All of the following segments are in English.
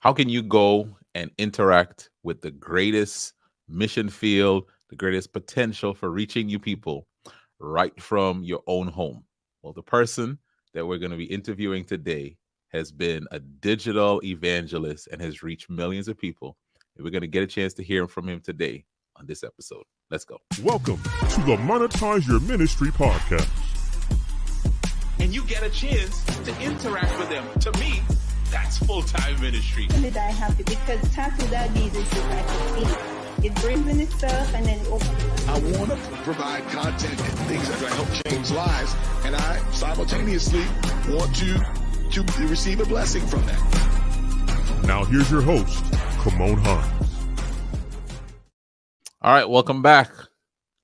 How can you go and interact with the greatest mission field, the greatest potential for reaching you people right from your own home? Well, the person that we're going to be interviewing today has been a digital evangelist and has reached millions of people. And we're going to get a chance to hear from him today on this episode. Let's go. Welcome to the Monetize Your Ministry podcast. And you get a chance to interact with them. To me, that's full-time ministry. That I have to, because task without Jesus is like a seed. It brings in itself and then it opens it. I want to provide content and things that will help change lives, and I simultaneously want to receive a blessing from that. Now here's your host, Kamon Hines. All right, welcome back.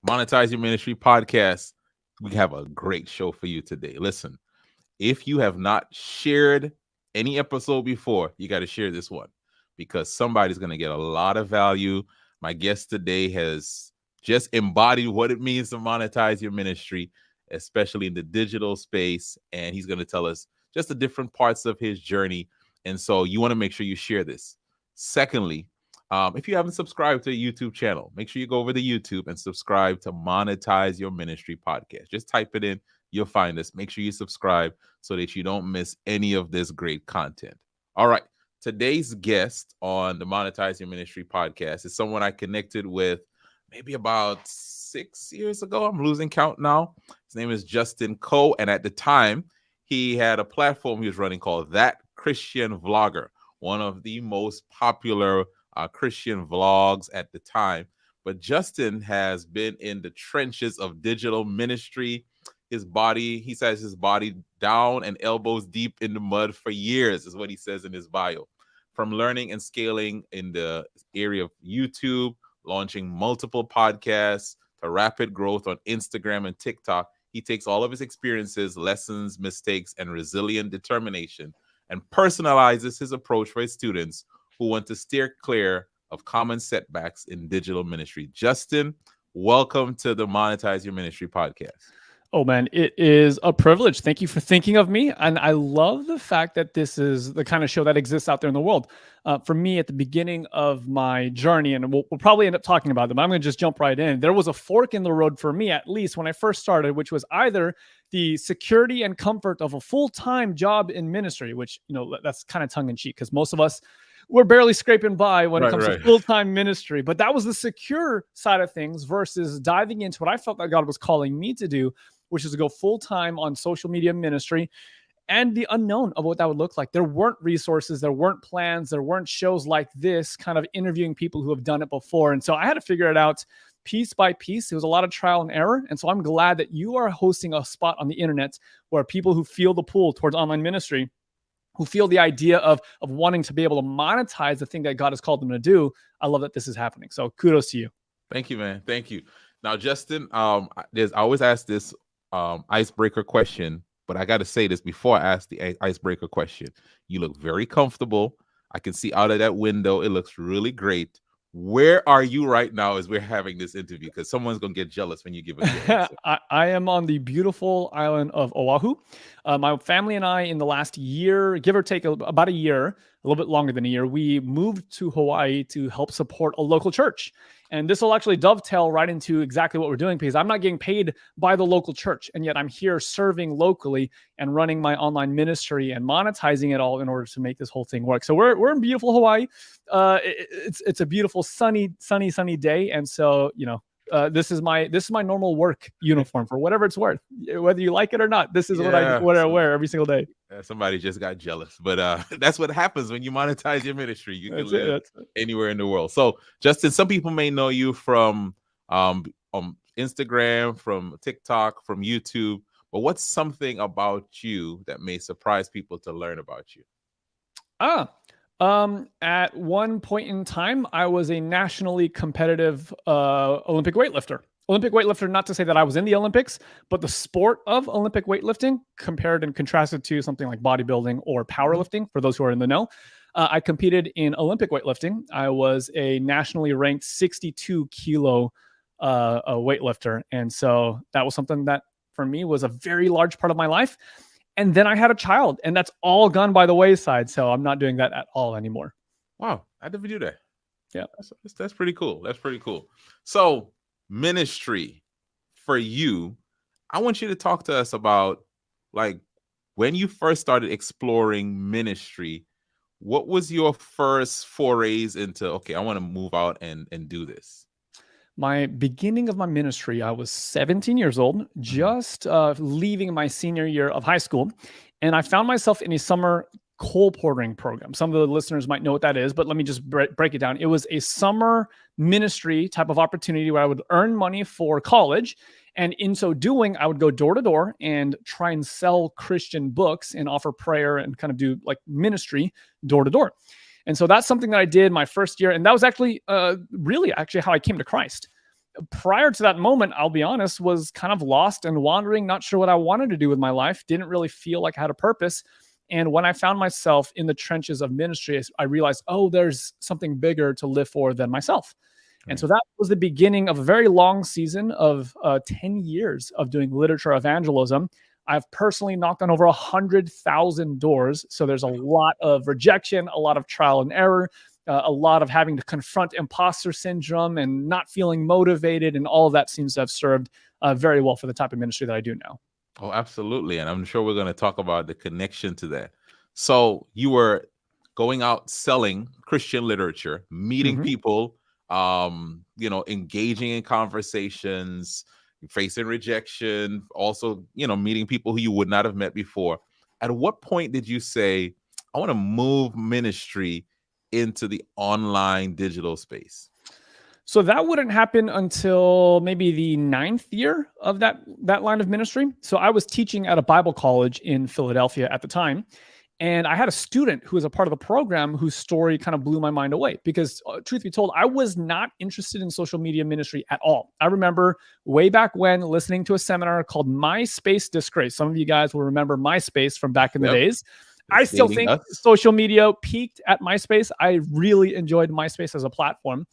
Monetize Your Ministry podcast. We have a great show for you today. Listen, if you have not shared any episode before, you got to share this one because somebody's going to get a lot of value. My guest today has just embodied what it means to monetize your ministry, especially in the digital space. And he's going to tell us just the different parts of his journey. And so you want to make sure you share this. Secondly, if you haven't subscribed to the YouTube channel, make sure you go over to YouTube and subscribe to Monetize Your Ministry podcast. Just type it in. You'll find us. Make sure you subscribe so that you don't miss any of this great content. All right. Today's guest on the Monetize Your Ministry podcast is someone I connected with maybe about 6 years ago. I'm losing count now. His name is Justin Coe. And at the time, he had a platform he was running called That Christian Vlogger, one of the most popular Christian vlogs at the time. But Justin has been in the trenches of digital ministry. He says his body down and elbows deep in the mud for years, is what he says in his bio. From learning and scaling in the area of YouTube, launching multiple podcasts, to rapid growth on Instagram and TikTok, he takes all of his experiences, lessons, mistakes, and resilient determination and personalizes his approach for his students who want to steer clear of common setbacks in digital ministry. Justin, welcome to the Monetize Your Ministry podcast. Oh, man, it is a privilege. Thank you for thinking of me. And I love the fact that this is the kind of show that exists out there in the world. For me, at the beginning of my journey, and we'll probably end up talking about them, but I'm going to just jump right in. There was a fork in the road for me, at least when I first started, which was either the security and comfort of a full-time job in ministry, which, that's kind of tongue-in-cheek because most of us, we're barely scraping by when it comes to full-time ministry. But that was the secure side of things versus diving into what I felt that God was calling me to do, which is to go full-time on social media ministry and the unknown of what that would look like. There weren't resources, there weren't plans, there weren't shows like this kind of interviewing people who have done it before. And so I had to figure it out piece by piece. It was a lot of trial and error. And so I'm glad that you are hosting a spot on the internet where people who feel the pull towards online ministry, who feel the idea of wanting to be able to monetize the thing that God has called them to do. I love that this is happening. So kudos to you. Thank you, man. Thank you. Now, Justin, I always ask this icebreaker question, but I got to say this before I ask the icebreaker question. You look very comfortable. I can see out of that window. It looks really great. Where are you right now as we're having this interview? Because someone's going to get jealous when you give us the answer. I am on the beautiful island of Oahu. My family and I, in the last year, give or take about a year, a little bit longer than a year, we moved to Hawaii to help support a local church. And this will actually dovetail right into exactly what we're doing because I'm not getting paid by the local church. And yet I'm here serving locally and running my online ministry and monetizing it all in order to make this whole thing work. So we're in beautiful Hawaii. It's a beautiful sunny day. And so, this is my normal work uniform for whatever it's worth, whether you like it or not. This is what I wear every single day. Somebody just got jealous, but that's what happens when you monetize your ministry. You can live anywhere in the world. So, Justin, some people may know you from Instagram, from TikTok, from YouTube. But what's something about you that may surprise people to learn about you? At one point in time, I was a nationally competitive Olympic weightlifter. Olympic weightlifter, not to say that I was in the Olympics, but the sport of Olympic weightlifting compared and contrasted to something like bodybuilding or powerlifting, for those who are in the know. I competed in Olympic weightlifting. I was a nationally ranked 62 kilo weightlifter. And so that was something that for me was a very large part of my life. And then I had a child, and that's all gone by the wayside. So I'm not doing that at all anymore. Wow, I never knew that. Yeah. That's pretty cool. That's pretty cool. So, ministry for you, I want you to talk to us about like when you first started exploring ministry. What was your first forays into? Okay, I want to move out and do this. My beginning of my ministry, I was 17 years old, just leaving my senior year of high school. And I found myself in a summer coal portering program. Some of the listeners might know what that is, but let me just break it down. It was a summer ministry type of opportunity where I would earn money for college. And in so doing, I would go door to door and try and sell Christian books and offer prayer and kind of do like ministry door to door. And so that's something that I did my first year. And that was actually really how I came to Christ. Prior to that moment, I'll be honest, was kind of lost and wandering, not sure what I wanted to do with my life, didn't really feel like I had a purpose. And when I found myself in the trenches of ministry, I realized, oh, there's something bigger to live for than myself. Right. And so that was the beginning of a very long season of 10 years of doing literature evangelism. I've personally knocked on over 100,000 doors. So there's a lot of rejection, a lot of trial and error, a lot of having to confront imposter syndrome and not feeling motivated. And all of that seems to have served very well for the type of ministry that I do now. Oh, absolutely. And I'm sure we're going to talk about the connection to that. So you were going out selling Christian literature, meeting people, engaging in conversations, facing rejection, also, meeting people who you would not have met before. At what point did you say, I want to move ministry into the online digital space? So that wouldn't happen until maybe the 9th year of that line of ministry. So I was teaching at a Bible college in Philadelphia at the time. And I had a student who was a part of the program whose story kind of blew my mind away because truth be told, I was not interested in social media ministry at all. I remember way back when listening to a seminar called MySpace Disgrace. Some of you guys will remember MySpace from back in the days. I still think social media peaked at MySpace. I really enjoyed MySpace as a platform.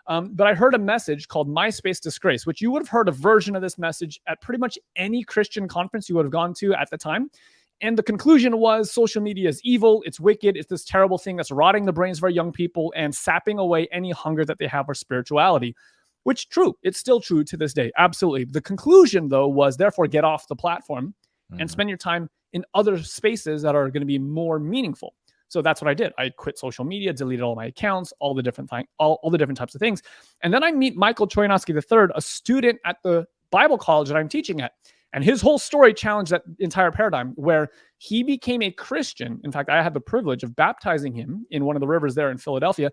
But I heard a message called MySpace Disgrace, which you would have heard a version of this message at pretty much any Christian conference you would have gone to at the time. And the conclusion was social media is evil, it's wicked, it's this terrible thing that's rotting the brains of our young people and sapping away any hunger that they have for spirituality, which true, it's still true to this day, absolutely. The conclusion, though, was therefore get off the platform and spend your time in other spaces that are going to be more meaningful. So that's what I did. I quit social media, deleted all my accounts, all the different types of things. And then I meet Michael Trojanowski III, a student at the Bible college that I'm teaching at. And his whole story challenged that entire paradigm where he became a Christian. In fact, I had the privilege of baptizing him in one of the rivers there in Philadelphia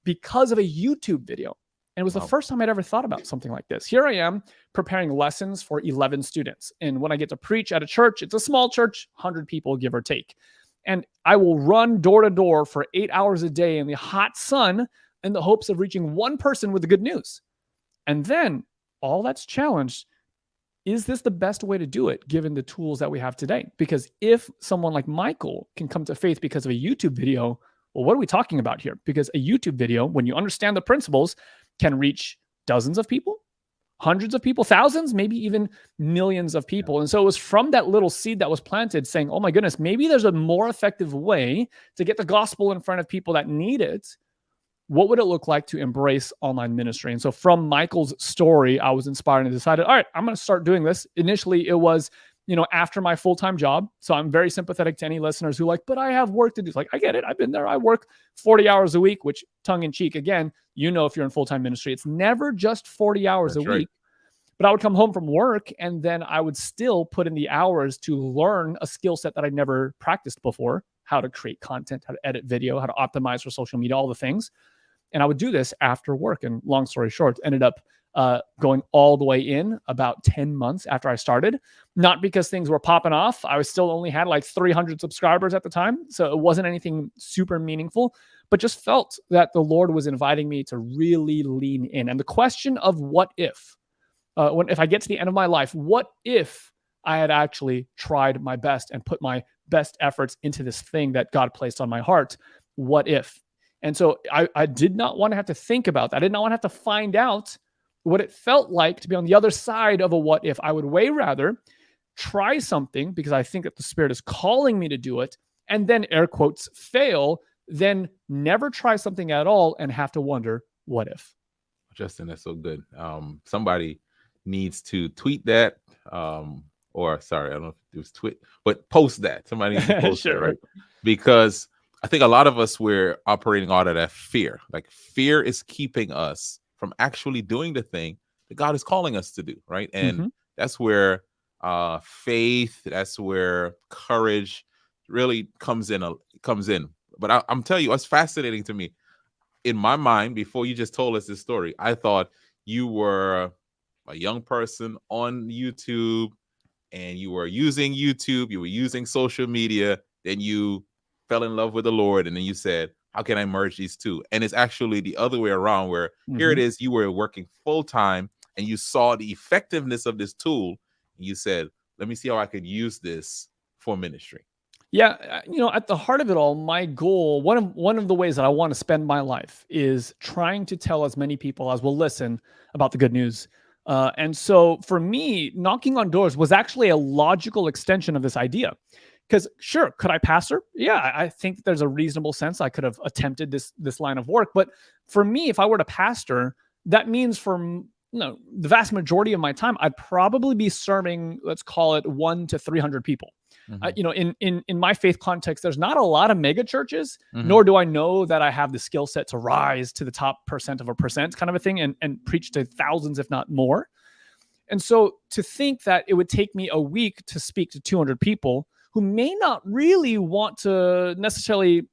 because of a YouTube video. And it was the first time I'd ever thought about something like this. Here I am preparing lessons for 11 students. And when I get to preach at a church, it's a small church, 100 people, give or take. And I will run door to door for 8 hours a day in the hot sun in the hopes of reaching one person with the good news. And then all that's challenged. Is this the best way to do it given the tools that we have today? Because if someone like Michael can come to faith because of a YouTube video, well, what are we talking about here? Because a YouTube video, when you understand the principles, can reach dozens of people, hundreds of people, thousands, maybe even millions of people. And so it was from that little seed that was planted saying, oh my goodness, maybe there's a more effective way to get the gospel in front of people that need it. What would it look like to embrace online ministry? And so from Michael's story, I was inspired and decided, all right, I'm going to start doing this. Initially, it was, after my full-time job. So I'm very sympathetic to any listeners who but I have work to do. It's like, I get it. I've been there. I work 40 hours a week, which tongue in cheek, again, if you're in full-time ministry, it's never just 40 hours a week. But I would come home from work and then I would still put in the hours to learn a skill set that I'd never practiced before, how to create content, how to edit video, how to optimize for social media, all the things. And I would do this after work. And long story short, ended up going all the way in about 10 months after I started. Not because things were popping off. I was still only had 300 subscribers at the time. So it wasn't anything super meaningful, but just felt that the Lord was inviting me to really lean in. And the question of what if I get to the end of my life, what if I had actually tried my best and put my best efforts into this thing that God placed on my heart? What if? And so I did not want to have to think about that. I did not want to have to find out what it felt like to be on the other side of a what if. I would way rather try something because I think that the Spirit is calling me to do it and then, air quotes, fail than never try something at all and have to wonder, what if? Justin, that's so good. Somebody needs to tweet that, or sorry, I don't know if it was tweet, but post that. Somebody needs to post Sure. that, right? Because I think a lot of us, we're operating out of that fear. Like, fear is keeping us from actually doing the thing that God is calling us to do, right? And that's where faith, that's where courage really comes in. But I'm telling you, it's fascinating to me. In my mind, before you just told us this story, I thought you were a young person on YouTube and you were using YouTube, you were using social media, then you fell in love with the Lord, and then you said, how can I merge these two? And it's actually the other way around, where here it is, you were working full time and you saw the effectiveness of this tool, and you said, let me see how I could use this for ministry. Yeah, at the heart of it all, my goal, one of the ways that I want to spend my life is trying to tell as many people as will listen about the good news. And so for me, knocking on doors was actually a logical extension of this idea. Because sure, could I pastor? Yeah, I think there's a reasonable sense I could have attempted this line of work. But for me, if I were to pastor, that means for the vast majority of my time, I'd probably be serving, let's call it 100 to 300 people. In my faith context, there's not a lot of mega churches, nor do I know that I have the skill set to rise to the top percent of a percent kind of a thing and preach to thousands, if not more. And so to think that it would take me a week to speak to 200 people who may not really want to necessarily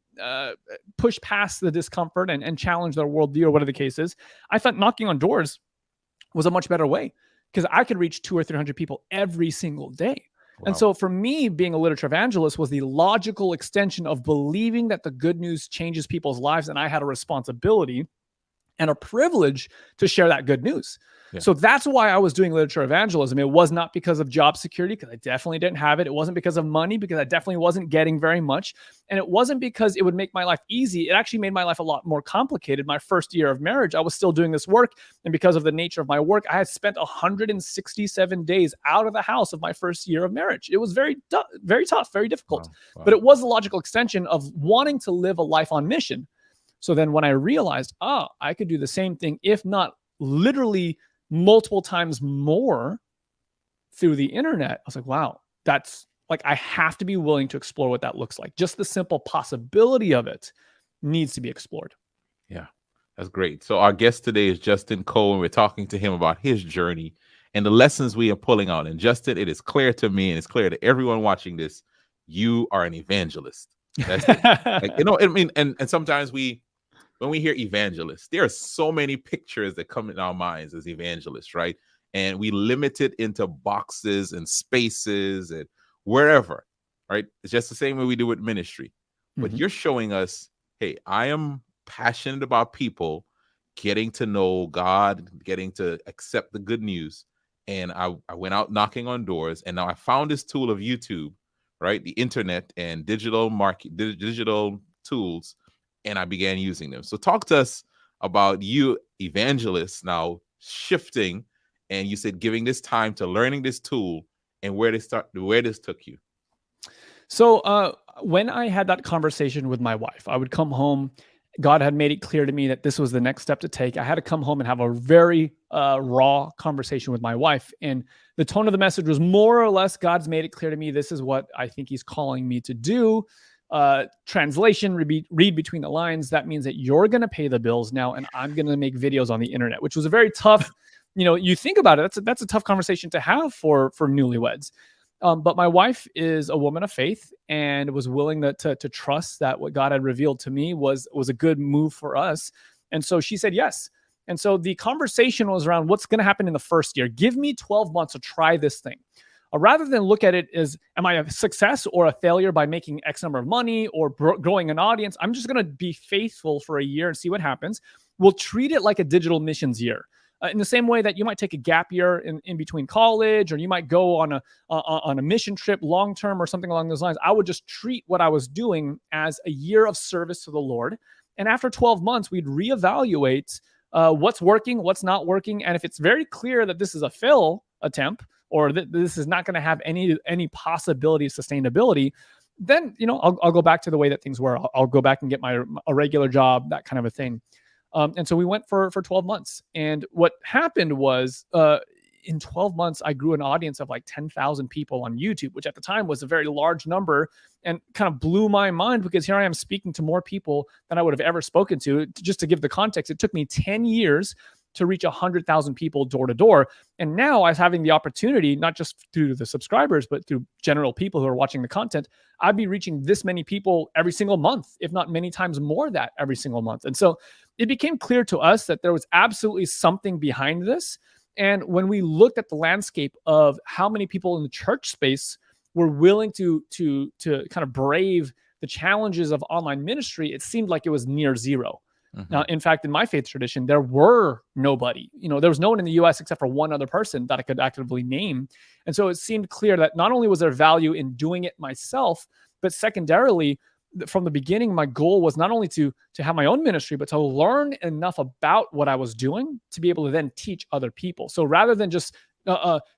push past the discomfort and challenge their worldview or whatever the case is, I thought knocking on doors was a much better way, because I could reach 200 or 300 people every single day. Wow. And so for me, being a literature evangelist was the logical extension of believing that the good news changes people's lives, and I had a responsibility and a privilege to share that good news. Yeah. So that's why I was doing literature evangelism. It was not because of job security, because I definitely didn't have it. It wasn't because of money, because I definitely wasn't getting very much. And it wasn't because it would make my life easy. It actually made my life a lot more complicated. My first year of marriage, I was still doing this work. And because of the nature of my work, I had spent 167 days out of the house of my first year of marriage. It was very tough, very difficult. Wow. But it was a logical extension of wanting to live a life on mission. So then when I realized, I could do the same thing, if not literally multiple times more through the internet, I was like, wow, that's like, I have to be willing to explore what that looks like. Just the simple possibility of it needs to be explored. Yeah, that's great. So our guest today is Justin Cole, and we're talking to him about his journey and the lessons we are pulling out. And Justin, it is clear to me, and it's clear to everyone watching this, you are an evangelist. That's and sometimes when we hear evangelists, there are so many pictures that come in our minds as evangelists, right? And we limit it into boxes and spaces and wherever, right? It's just the same way we do with ministry. But you're showing us, hey, I am passionate about people getting to know God, getting to accept the good news. And I went out knocking on doors, and now I found this tool of YouTube, right? The internet and digital tools, and I began using them. So talk to us about you, evangelists, now shifting, and you said giving this time to learning this tool and where this took you. So when I had that conversation with my wife, I would come home. God had made it clear to me that this was the next step to take. I had to come home and have a very raw conversation with my wife. And the tone of the message was more or less, God's made it clear to me, this is what I think he's calling me to do. Translation, read between the lines. That means that you're going to pay the bills now, and I'm going to make videos on the internet, which was a very tough, you think about it, that's a tough conversation to have for newlyweds. But my wife is a woman of faith and was willing to trust that what God had revealed to me was a good move for us. And so she said yes. And so the conversation was around what's going to happen in the first year. Give me 12 months to try this thing. Rather than look at it as, am I a success or a failure by making X number of money or growing an audience? I'm just going to be faithful for a year and see what happens. We'll treat it like a digital missions year. In the same way that you might take a gap year in between college, or you might go on a mission trip long-term or something along those lines. I would just treat what I was doing as a year of service to the Lord. And after 12 months, we'd reevaluate what's working, what's not working. And if it's very clear that this is a fail attempt, or that this is not going to have any possibility of sustainability, then, I'll go back to the way that things were. I'll go back and get a regular job, that kind of a thing. And so we went for 12 months. And what happened was, in 12 months, I grew an audience of like 10,000 people on YouTube, which at the time was a very large number, and kind of blew my mind, because here I am speaking to more people than I would have ever spoken to. Just to give the context, it took me 10 years to reach 100,000 people door to door. And now I was having the opportunity, not just through the subscribers, but through general people who are watching the content, I'd be reaching this many people every single month, if not many times more that every single month. And so it became clear to us that there was absolutely something behind this. And when we looked at the landscape of how many people in the church space were willing to kind of brave the challenges of online ministry, it seemed like it was near zero. Now, in fact, in my faith tradition, there were nobody. There was no one in the US except for one other person that I could actively name. And so it seemed clear that not only was there value in doing it myself, but secondarily, from the beginning, my goal was not only to have my own ministry, but to learn enough about what I was doing to be able to then teach other people. So rather than just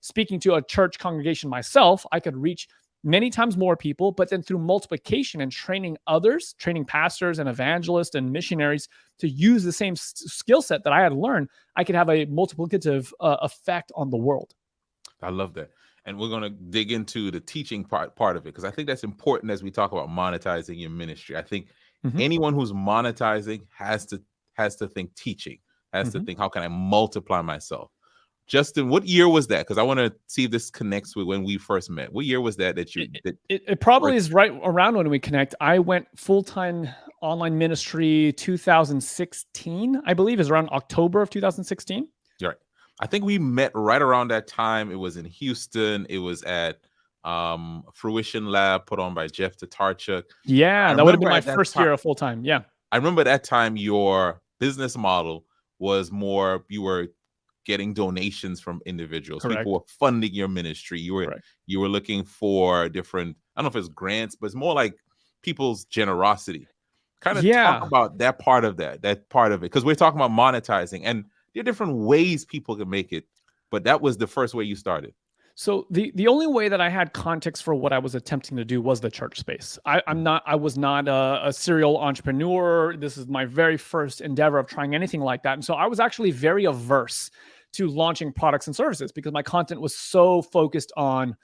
speaking to a church congregation myself, I could reach many times more people, but then through multiplication and training others, training pastors and evangelists and missionaries to use the same skill set that I had learned, I could have a multiplicative effect on the world. I love that. And we're going to dig into the teaching part of it, because I think that's important as we talk about monetizing your ministry. I think anyone who's monetizing has to think teaching, has to think, how can I multiply myself? Justin, what year was that? Because I want to see if this connects with when we first met. What year was that you? It probably is right around when we connect. I went full-time online ministry 2016, I believe, is around October of 2016. Right. I think we met right around that time. It was in Houston. It was at Fruition Lab, put on by Jeff Tatarchuk. Yeah, that would have been my first year of full-time. Yeah. I remember at that time your business model was more, you were getting donations from individuals. Correct. People were funding your ministry. You were looking for different, I don't know if it's grants, but it's more like people's generosity. Kind of talk about that part of it, because we're talking about monetizing, and there are different ways people can make it, but that was the first way you started. So the only way that I had context for what I was attempting to do was the church space. I was not a serial entrepreneur. This is my very first endeavor of trying anything like that. And so I was actually very averse to launching products and services, because my content was so focused on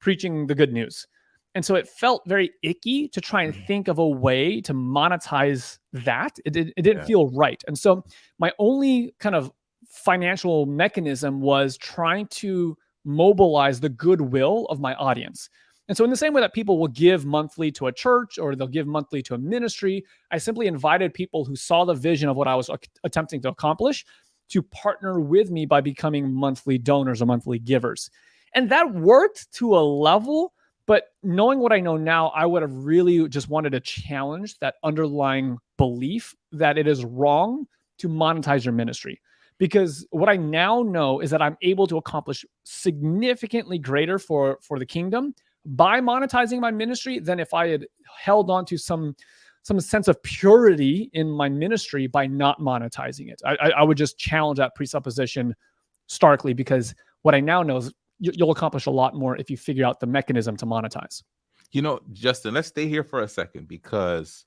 preaching the good news. And so it felt very icky to try and think of a way to monetize that. It didn't feel right. And so my only kind of financial mechanism was trying to mobilize the goodwill of my audience. And so in the same way that people will give monthly to a church or they'll give monthly to a ministry, I simply invited people who saw the vision of what I was attempting to accomplish to partner with me by becoming monthly donors or monthly givers. And that worked to a level, but knowing what I know now, I would have really just wanted to challenge that underlying belief that it is wrong to monetize your ministry. Because what I now know is that I'm able to accomplish significantly greater for the kingdom by monetizing my ministry than if I had held on to some sense of purity in my ministry by not monetizing it. I would just challenge that presupposition starkly, because what I now know is you'll accomplish a lot more if you figure out the mechanism to monetize. Justin, let's stay here for a second, because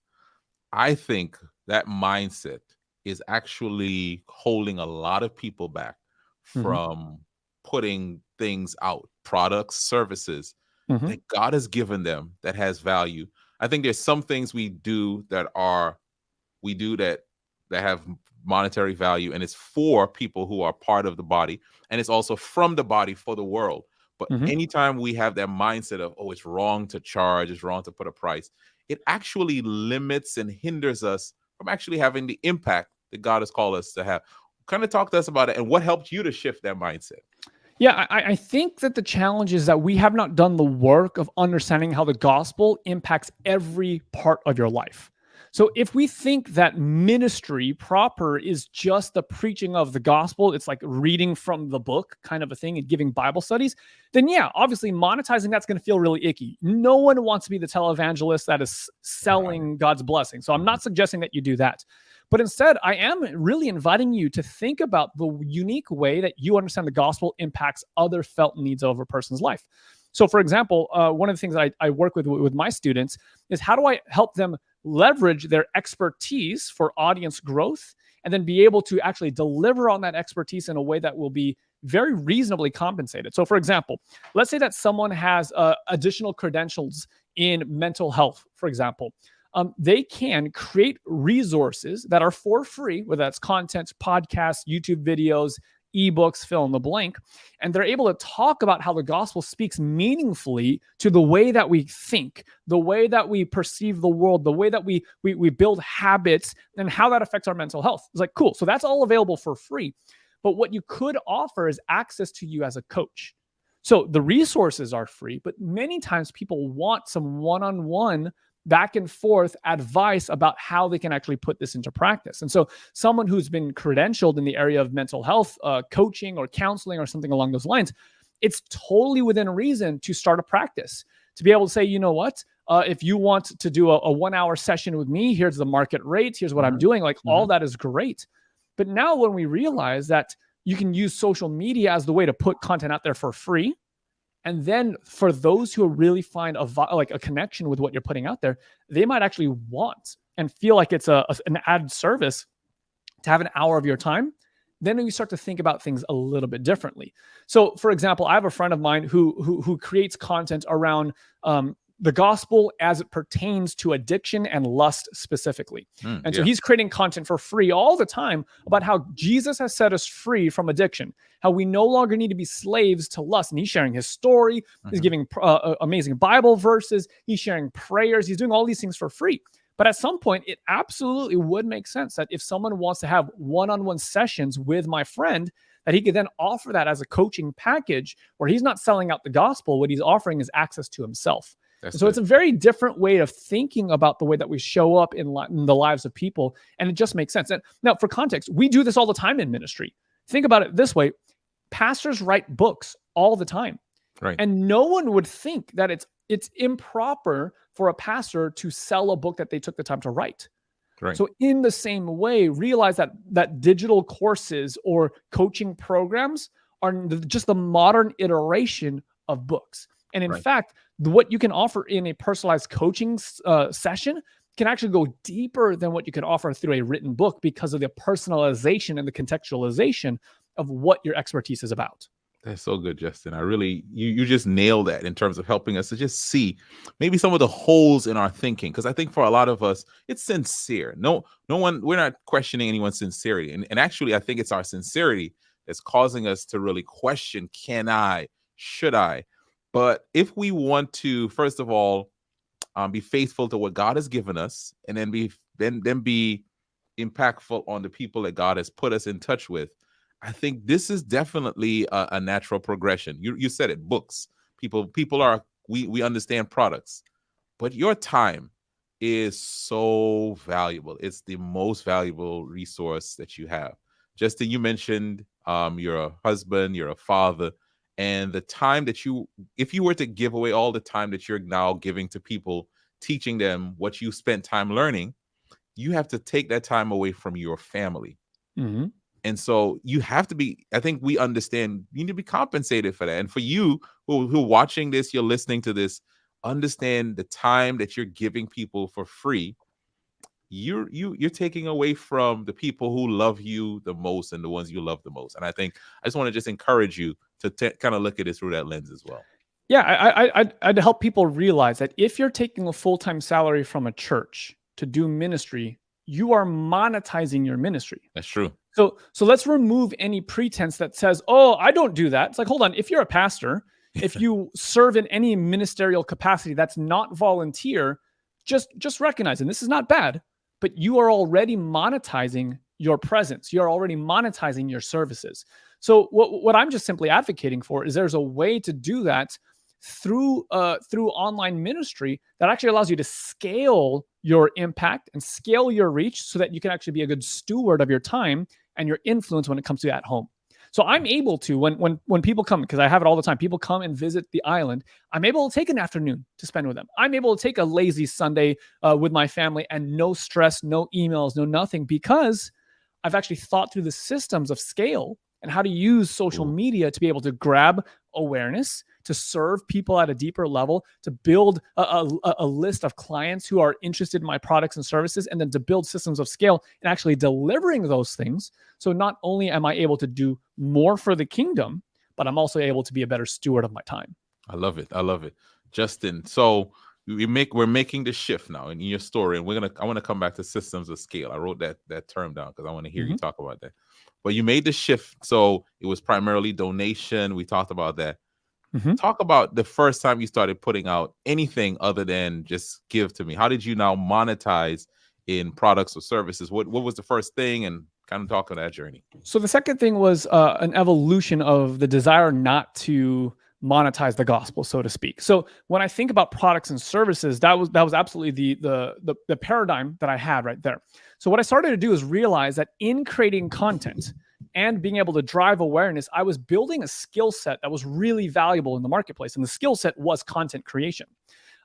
I think that mindset is actually holding a lot of people back from putting things out, products, services that God has given them that has value. I think there's some things we do that have monetary value, and it's for people who are part of the body, and it's also from the body for the world. But anytime we have that mindset of, it's wrong to charge, it's wrong to put a price, it actually limits and hinders us from actually having the impact that God has called us to have. Kind of talk to us about it, and what helped you to shift that mindset. Yeah, I think that the challenge is that we have not done the work of understanding how the gospel impacts every part of your life. So if we think that ministry proper is just the preaching of the gospel, it's like reading from the book kind of a thing and giving Bible studies, then yeah, obviously monetizing that's going to feel really icky. No one wants to be the televangelist that is selling God's blessing. So I'm not suggesting that you do that. But instead, I am really inviting you to think about the unique way that you understand the gospel impacts other felt needs of a person's life. So for example, one of the things I work with my students is how do I help them leverage their expertise for audience growth and then be able to actually deliver on that expertise in a way that will be very reasonably compensated. So for example, let's say that someone has additional credentials in mental health, for example. They can create resources that are for free, whether that's content, podcasts, YouTube videos, ebooks, fill in the blank, and they're able to talk about how the gospel speaks meaningfully to the way that we think, the way that we perceive the world, the way that we build habits, and how that affects our mental health. It's like, cool. So that's all available for free. But what you could offer is access to you as a coach. So the resources are free, but many times people want some one-on-one back and forth advice about how they can actually put this into practice. And so someone who's been credentialed in the area of mental health, coaching or counseling or something along those lines, it's totally within reason to start a practice, to be able to say, you know what, if you want to do a 1 hour session with me, here's the market rate, here's what I'm doing, like all that is great. But now when we realize that you can use social media as the way to put content out there for free, and then for those who really find a connection with what you're putting out there, they might actually want and feel like it's an added service to have an hour of your time. Then you start to think about things a little bit differently. So for example, I have a friend of mine who creates content around the gospel as it pertains to addiction and lust specifically. So he's creating content for free all the time about how Jesus has set us free from addiction, how we no longer need to be slaves to lust. And he's sharing his story. He's giving amazing Bible verses. He's sharing prayers. He's doing all these things for free. But at some point, it absolutely would make sense that if someone wants to have one-on-one sessions with my friend, that he could then offer that as a coaching package where he's not selling out the gospel. What he's offering is access to himself. So it's a very different way of thinking about the way that we show up in the lives of people. And it just makes sense. And now for context, we do this all the time in ministry. Think about it this way. Pastors write books all the time. Right. And no one would think that it's improper for a pastor to sell a book that they took the time to write. Right. So in the same way, realize that digital courses or coaching programs are just the modern iteration of books. And in fact, what you can offer in a personalized coaching session can actually go deeper than what you can offer through a written book because of the personalization and the contextualization of what your expertise is about. That's so good, Justin. I really, you just nailed that in terms of helping us to just see maybe some of the holes in our thinking. Because I think for a lot of us, it's sincere. No one, we're not questioning anyone's sincerity. And actually, I think it's our sincerity that's causing us to really question, can I, should I? But if we want to, first of all, be faithful to what God has given us, and then be impactful on the people that God has put us in touch with, I think this is definitely a natural progression. You said it, books. People are, we understand products, but your time is so valuable. It's the most valuable resource that you have. Justin, you mentioned you're a husband, you're a father. And the time that if you were to give away all the time that you're now giving to people, teaching them what you spent time learning, you have to take that time away from your family. Mm-hmm. And so you have to be, I think we understand, you need to be compensated for that. And for you who are watching this, you're listening to this, understand the time that you're giving people for free. You're taking away from the people who love you the most and the ones you love the most. And I just want to just encourage you to kind of look at it through that lens as well. Yeah, I'd help people realize that if you're taking a full-time salary from a church to do ministry, you are monetizing your ministry. That's true. So let's remove any pretense that says, oh, I don't do that. It's like, hold on. If you're a pastor, if you serve in any ministerial capacity that's not volunteer, just recognize, and this is not bad, but you are already monetizing your presence. You're already monetizing your services. So what I'm just simply advocating for is there's a way to do that through online ministry that actually allows you to scale your impact and scale your reach so that you can actually be a good steward of your time and your influence when it comes to at home. So I'm able to, when people come, because I have it all the time, people come and visit the island, I'm able to take an afternoon to spend with them. I'm able to take a lazy Sunday with my family and no stress, no emails, no nothing, because I've actually thought through the systems of scale and how to use social media to be able to grab awareness, to serve people at a deeper level, to build a list of clients who are interested in my products and services, and then to build systems of scale and actually delivering those things. So not only am I able to do more for the kingdom, but I'm also able to be a better steward of my time. I love it. I love it. Justin, so we're making the shift now in your story, and I want to come back to systems of scale. I wrote that term down because I want to hear you talk about that. But you made the shift, so it was primarily donation. We talked about that. Talk about the first time you started putting out anything other than just give to me. How did you now monetize in products or services? What was the first thing, and kind of talk on that journey? So the second thing was an evolution of the desire not to monetize the gospel, so to speak. So when I think about products and services, that was absolutely the paradigm that I had right there. So what I started to do is realize that in creating content and being able to drive awareness, I was building a skill set that was really valuable in the marketplace. And the skill set was content creation.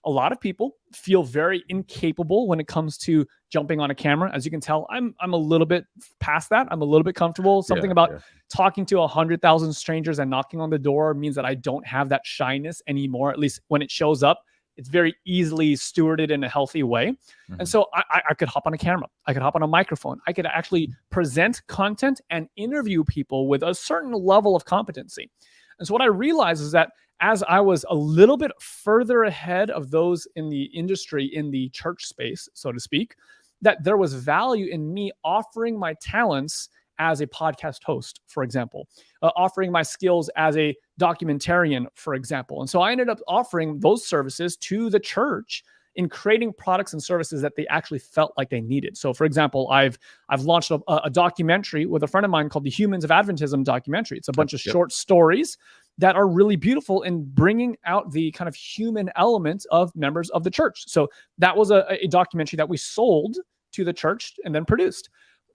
A lot of people feel very incapable when it comes to jumping on a camera. As you can tell, I'm a little bit past that. I'm a little bit comfortable. Something about talking to 100,000 strangers and knocking on the door means that I don't have that shyness anymore. At least when it shows up, it's very easily stewarded in a healthy way. And so I could hop on a camera. I could hop on a microphone. I could actually present content and interview people with a certain level of competency. And so what I realized is that as I was a little bit further ahead of those in the industry, in the church space, so to speak, that there was value in me offering my talents as a podcast host, for example, offering my skills as a documentarian, for example. And so I ended up offering those services to the church in creating products and services that they actually felt like they needed. So for example, I've launched a documentary with a friend of mine called the Humans of Adventism documentary. It's a bunch of short stories that are really beautiful in bringing out the kind of human element of members of the church. So that was a documentary that we sold to the church and then produced.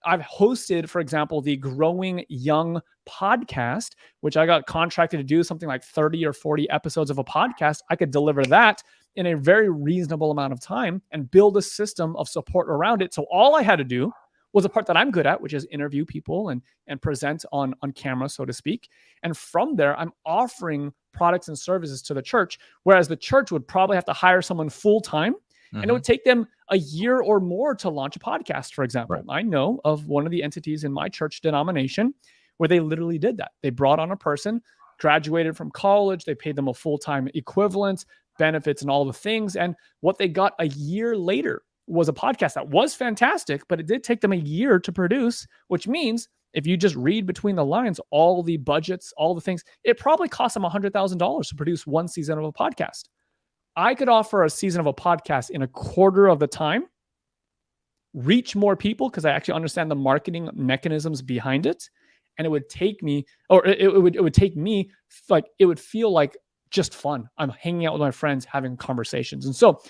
I've hosted, for example, the Growing Young podcast, which I got contracted to do something like 30 or 40 episodes of a podcast. I could deliver that in a very reasonable amount of time and build a system of support around it. So all I had to do was a part that I'm good at, which is interview people and present on camera, so to speak. And from there, I'm offering products and services to the church, whereas the church would probably have to hire someone full-time. And it would take them a year or more to launch a podcast, for example. Right. I know of one of the entities in my church denomination where they literally did that. They brought on a person, graduated from college, they paid them a full-time equivalent, benefits and all the things. And what they got a year later was a podcast that was fantastic, but it did take them a year to produce, which means if you just read between the lines, all the budgets, all the things, it probably cost them $100,000 to produce one season of a podcast. I could offer a season of a podcast in a quarter of the time, reach more people because I actually understand the marketing mechanisms behind it. And it would take me, or it would take me, like, it would feel like just fun. I'm hanging out with my friends, having conversations. And so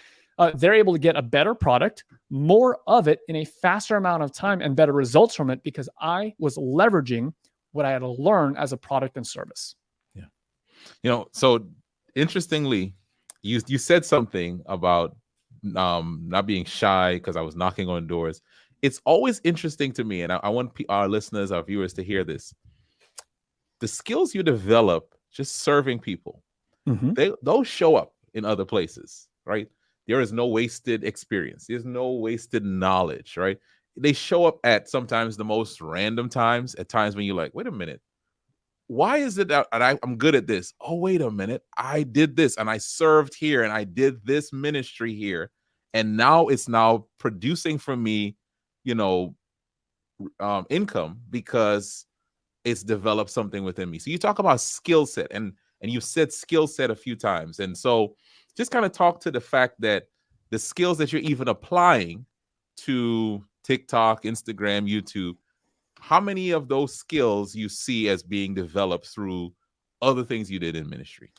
they're able to get a better product, more of it in a faster amount of time and better results from it because I was leveraging what I had to learn as a product and service. Yeah. You know, so interestingly, you said something about not being shy because I was knocking on doors. It's always interesting to me, and I want our listeners, our viewers to hear this. The skills you develop just serving people, those show up in other places, right? There is no wasted experience. There's no wasted knowledge, right? They show up at sometimes the most random times, at times when you're like, wait a minute, why is it that I'm good at this? Oh, wait a minute. I did this and I served here and I did this ministry here. And now it's now producing for me, income because it's developed something within me. So you talk about skill set and you said skill set a few times. And so just kind of talk to the fact that the skills that you're even applying to TikTok, Instagram, YouTube, how many of those skills you see as being developed through other things you did in ministry?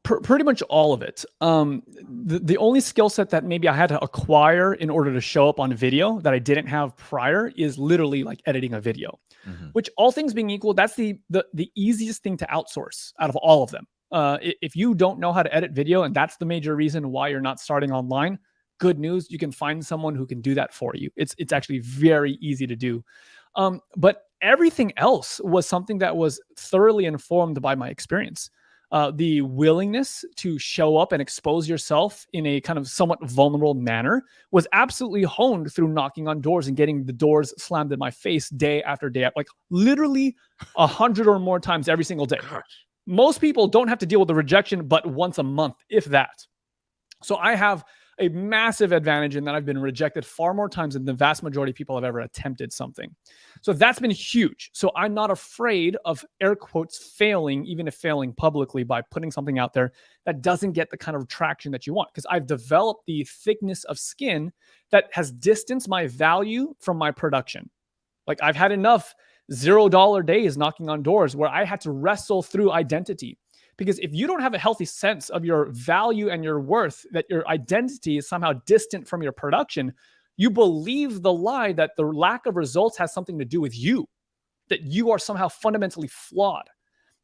Pretty much all of it. The only skill set that maybe I had to acquire in order to show up on video that I didn't have prior is literally like editing a video, which, all things being equal, that's the easiest thing to outsource out of all of them. If you don't know how to edit video, and that's the major reason why you're not starting online, good news, you can find someone who can do that for you. It's actually very easy to do. But everything else was something that was thoroughly informed by my experience. the willingness to show up and expose yourself in a kind of somewhat vulnerable manner was absolutely honed through knocking on doors and getting the doors slammed in my face day after day, like literally 100 or more times every single day. Gosh. Most people don't have to deal with the rejection but once a month, if that. So I have a massive advantage in that I've been rejected far more times than the vast majority of people have ever attempted something. So that's been huge. So I'm not afraid of, air quotes, failing, even if failing publicly by putting something out there that doesn't get the kind of traction that you want, because I've developed the thickness of skin that has distanced my value from my production. Like I've had enough $0 days knocking on doors where I had to wrestle through identity. Because if you don't have a healthy sense of your value and your worth, that your identity is somehow distant from your production, you believe the lie that the lack of results has something to do with you, that you are somehow fundamentally flawed.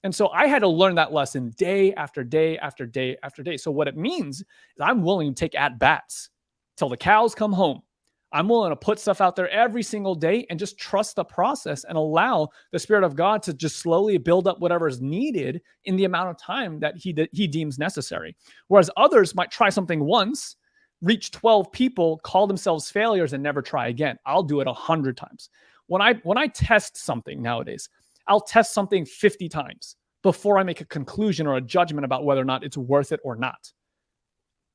And so I had to learn that lesson day after day after day after day. So what it means is I'm willing to take at-bats till the cows come home. I'm willing to put stuff out there every single day and just trust the process and allow the Spirit of God to just slowly build up whatever is needed in the amount of time that he deems necessary. Whereas others might try something once, reach 12 people, call themselves failures, and never try again. I'll do it 100 times. When I test something nowadays, I'll test something 50 times before I make a conclusion or a judgment about whether or not it's worth it or not.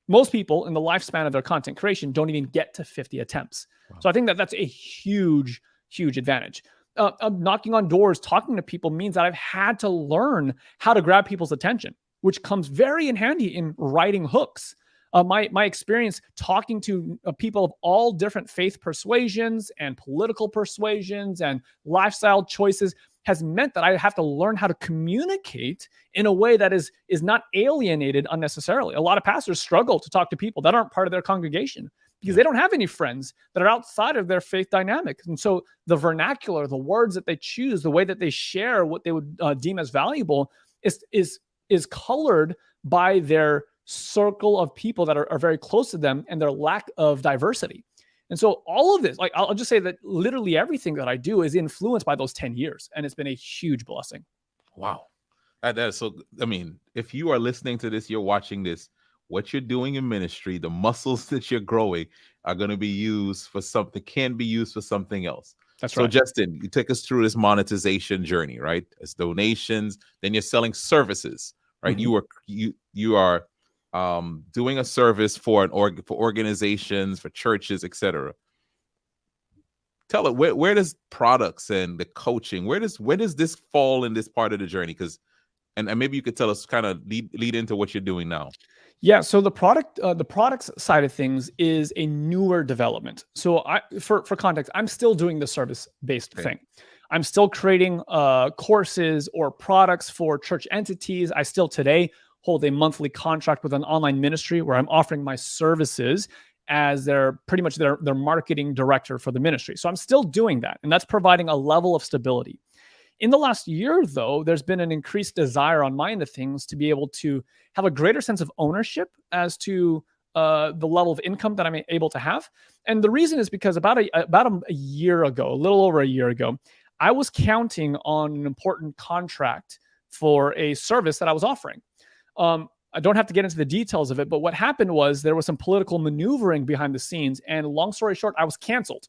Most people in the lifespan of their content creation don't even get to 50 attempts. Wow. So I think that that's a huge, huge advantage. Knocking on doors, talking to people means that I've had to learn how to grab people's attention, which comes very in handy in writing hooks. My experience talking to people of all different faith persuasions and political persuasions and lifestyle choices has meant that I have to learn how to communicate in a way that is not alienated unnecessarily. A lot of pastors struggle to talk to people that aren't part of their congregation because they don't have any friends that are outside of their faith dynamic. And so the vernacular, the words that they choose, the way that they share what they would deem as valuable is colored by their circle of people that are very close to them and their lack of diversity. And so all of this, like I'll just say that literally everything that I do is influenced by those 10 years. And it's been a huge blessing. Wow. That is so, I mean, if you are listening to this, you're watching this, what you're doing in ministry, the muscles that you're growing are going to be used for something, can be used for something else. That's so right. Justin, you take us through this monetization journey, right? It's donations, then you're selling services, right? Mm-hmm. You are doing a service for for organizations, for churches, etc. Tell it where does products and the coaching, where does this fall in this part of the journey? Because and maybe you could tell us, kind of lead into what you're doing now. Yeah, so the products side of things is a newer development. So for context, I'm still doing the service-based thing. I'm still creating courses or products for church entities. I still today hold a monthly contract with an online ministry where I'm offering my services as pretty much their marketing director for the ministry. So I'm still doing that, and that's providing a level of stability. In the last year, though, there's been an increased desire on my end of things to be able to have a greater sense of ownership as to the level of income that I'm able to have. And the reason is because about a year ago, a little over a year ago, I was counting on an important contract for a service that I was offering. I don't have to get into the details of it, but what happened was there was some political maneuvering behind the scenes, and long story short, I was canceled.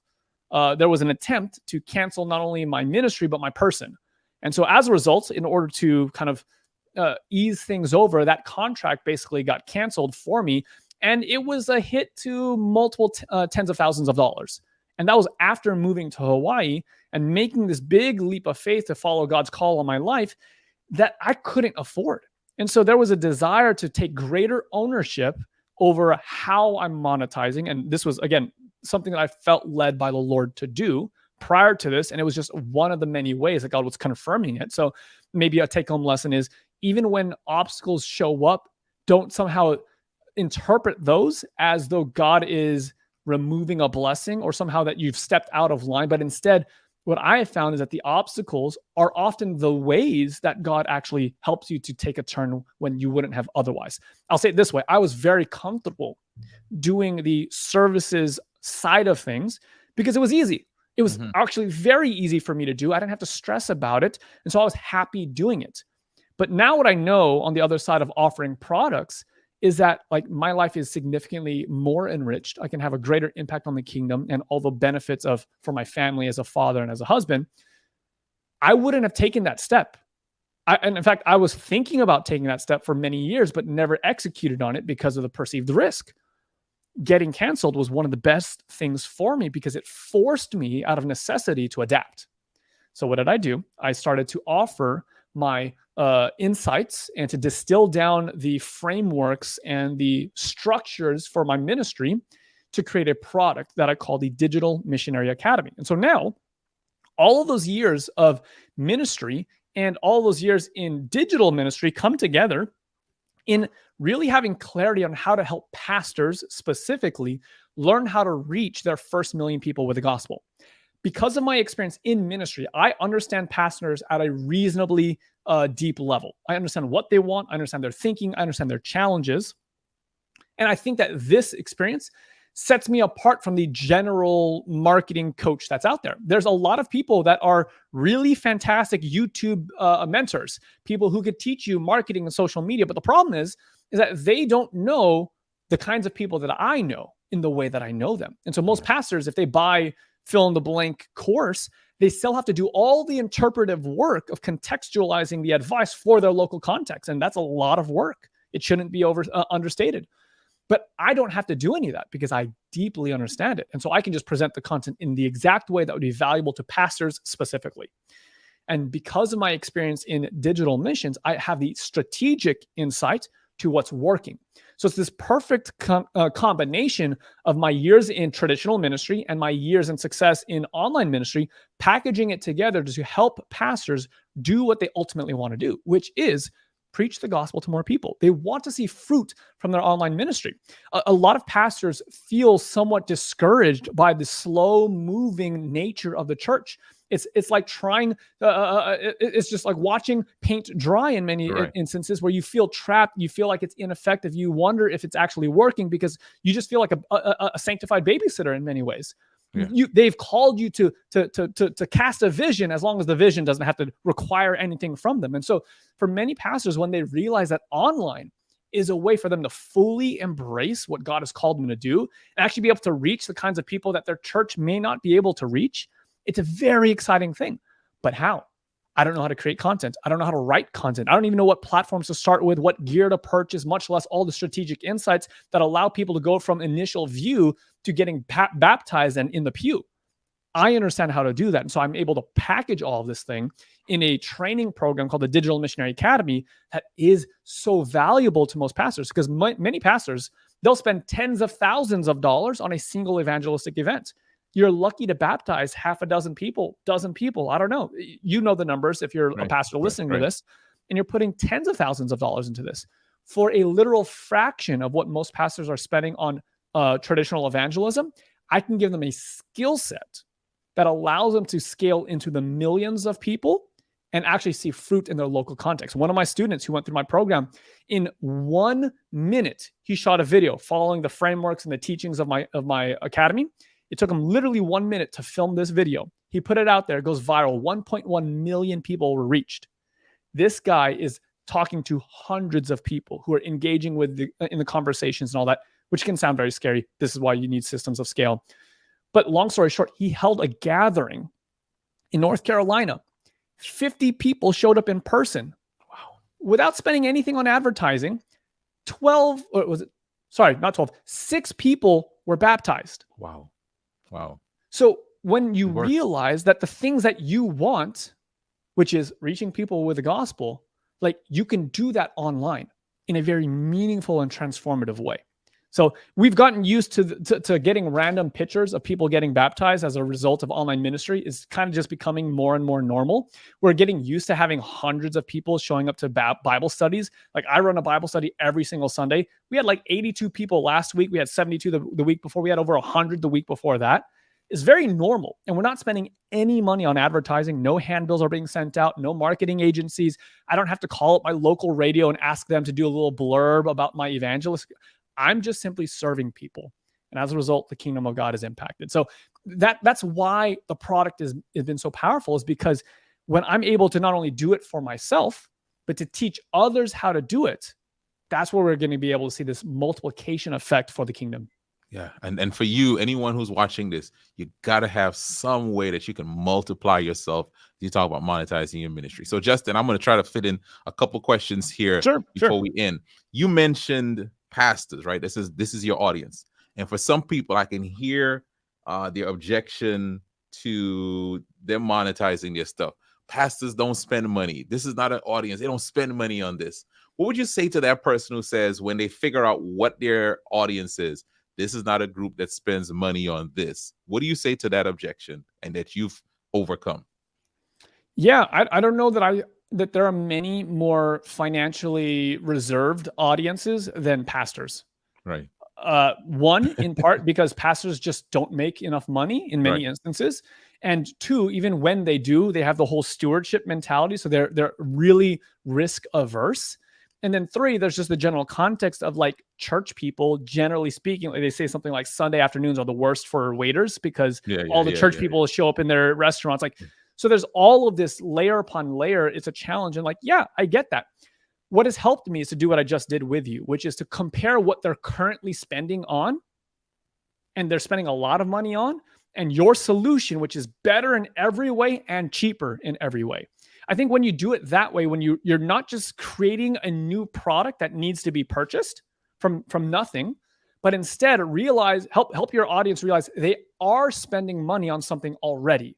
There was an attempt to cancel not only my ministry, but my person. And so as a result, in order to kind of ease things over, that contract basically got canceled for me. And it was a hit to multiple tens of thousands of dollars. And that was after moving to Hawaii and making this big leap of faith to follow God's call on my life that I couldn't afford. And so there was a desire to take greater ownership over how I'm monetizing. And this was, again, something that I felt led by the Lord to do prior to this. And it was just one of the many ways that God was confirming it. So maybe a take-home lesson is, even when obstacles show up, don't somehow interpret those as though God is removing a blessing or somehow that you've stepped out of line. But instead, what I have found is that the obstacles are often the ways that God actually helps you to take a turn when you wouldn't have otherwise. I'll say it this way. I was very comfortable doing the services side of things because it was easy. It was actually very easy for me to do. I didn't have to stress about it. And so I was happy doing it. But now what I know on the other side of offering products is that like my life is significantly more enriched. I can have a greater impact on the kingdom and all the benefits of for my family as a father and as a husband. I wouldn't have taken that step. And in fact, I was thinking about taking that step for many years, but never executed on it because of the perceived risk. Getting canceled was one of the best things for me because it forced me out of necessity to adapt. So what did I do? I started to offer my insights and to distill down the frameworks and the structures for my ministry to create a product that I call the Digital Missionary Academy. And so now, all of those years of ministry and all those years in digital ministry come together in really having clarity on how to help pastors specifically learn how to reach their first million people with the gospel. Because of my experience in ministry, I understand pastors at a reasonably deep level. I understand what they want. I understand their thinking. I understand their challenges. And I think that this experience sets me apart from the general marketing coach that's out there. There's a lot of people that are really fantastic YouTube mentors, people who could teach you marketing and social media. But the problem is that they don't know the kinds of people that I know in the way that I know them. And so most pastors, if they buy fill in the blank course, they still have to do all the interpretive work of contextualizing the advice for their local context. And that's a lot of work. It shouldn't be understated. But I don't have to do any of that because I deeply understand it. And so I can just present the content in the exact way that would be valuable to pastors specifically. And because of my experience in digital missions, I have the strategic insight to what's working. So it's this perfect combination of my years in traditional ministry and my years in success in online ministry, packaging it together to help pastors do what they ultimately want to do, which is preach the gospel to more people. They want to see fruit from their online ministry. A lot of pastors feel somewhat discouraged by the slow moving nature of the church. It's like trying, it's just like watching paint dry in many instances where you feel trapped. You feel like it's ineffective. You wonder if it's actually working because you just feel like a sanctified babysitter in many ways. Yeah. They've called you to cast a vision as long as the vision doesn't have to require anything from them. And so for many pastors, when they realize that online is a way for them to fully embrace what God has called them to do and actually be able to reach the kinds of people that their church may not be able to reach, it's a very exciting thing. But how? I don't know how to create content. I don't know how to write content. I don't even know what platforms to start with, what gear to purchase, much less all the strategic insights that allow people to go from initial view to getting baptized and in the pew. I understand how to do that. And so I'm able to package all of this thing in a training program called the Digital Missionary Academy that is so valuable to most pastors because many pastors, they'll spend tens of thousands of dollars on a single evangelistic event. You're lucky to baptize half a dozen people. I don't know. You know the numbers if you're a pastor listening to this, and you're putting tens of thousands of dollars into this for a literal fraction of what most pastors are spending on traditional evangelism. I can give them a skill set that allows them to scale into the millions of people and actually see fruit in their local context. One of my students who went through my program, in 1 minute, he shot a video following the frameworks and the teachings of my academy. It took him literally 1 minute to film this video. He put it out there. It goes viral. 1.1 million people were reached. This guy is talking to hundreds of people who are engaging with in the conversations and all that, which can sound very scary. This is why you need systems of scale. But long story short, he held a gathering in North Carolina. 50 people showed up in person. Wow. Without spending anything on advertising. 6 people were baptized. Wow. So when you realize that the things that you want, which is reaching people with the gospel, like you can do that online in a very meaningful and transformative way. So we've gotten used to getting random pictures of people getting baptized as a result of online ministry is kind of just becoming more and more normal. We're getting used to having hundreds of people showing up to Bible studies. Like I run a Bible study every single Sunday. We had like 82 people last week. We had 72 the week before. We had over 100 the week before that. It's very normal. And we're not spending any money on advertising. No handbills are being sent out. No marketing agencies. I don't have to call up my local radio and ask them to do a little blurb about my evangelist. I'm just simply serving people. And as a result, the kingdom of God is impacted. So that's why the product has been so powerful, is because when I'm able to not only do it for myself, but to teach others how to do it, that's where we're going to be able to see this multiplication effect for the kingdom. Yeah. And for you, anyone who's watching this, you got to have some way that you can multiply yourself. You talk about monetizing your ministry. So Justin, I'm going to try to fit in a couple questions here before we end. You mentioned pastors, right? This is your audience. And for some people, I can hear their objection to them monetizing their stuff. Pastors don't spend money. This is not an audience. They don't spend money on this. What would you say to that person who says, when they figure out what their audience is, this is not a group that spends money on this? What do you say to that objection and that you've overcome? Yeah, I don't know that there are many more financially reserved audiences than pastors. Right. One, in part because pastors just don't make enough money in many instances. And two, even when they do, they have the whole stewardship mentality. So they're really risk averse. And then three, there's just the general context of like church people, generally speaking, like they say something like Sunday afternoons are the worst for waiters because all the church people show up in their restaurants. Like, so there's all of this layer upon layer. It's a challenge. And like, yeah, I get that. What has helped me is to do what I just did with you, which is to compare what they're currently spending on, and they're spending a lot of money on, and your solution, which is better in every way and cheaper in every way. I think when you do it that way, when you're not just creating a new product that needs to be purchased from nothing, but instead help your audience realize they are spending money on something already.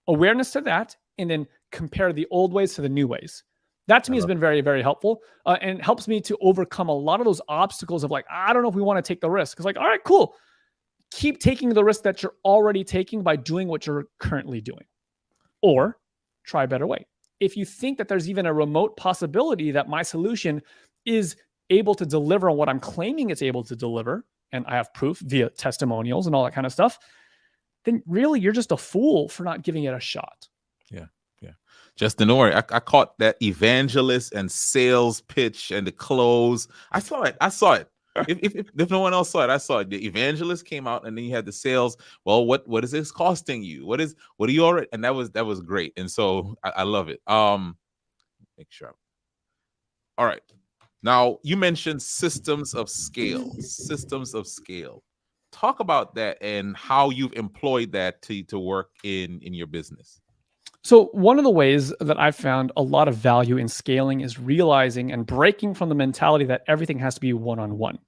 Awareness to that, and then compare the old ways to the new ways. That to me has been very, very helpful, and helps me to overcome a lot of those obstacles of like, I don't know if we want to take the risk. It's like, all right, cool. Keep taking the risk that you're already taking by doing what you're currently doing, or try a better way. If you think that there's even a remote possibility that my solution is able to deliver on what I'm claiming it's able to deliver, and I have proof via testimonials and all that kind of stuff, then really you're just a fool for not giving it a shot. Yeah. Justin, don't worry. I caught that evangelist and sales pitch and the close. I saw it. If no one else saw it, I saw it. The evangelist came out, and then you had the sales. Well, what is this costing you? What are you already? And that was great. And so I love it. Make sure. All right. Now you mentioned systems of scale. Talk about that and how you've employed that to work in your business. So one of the ways that I've found a lot of value in scaling is realizing and breaking from the mentality that everything has to be one-on-one.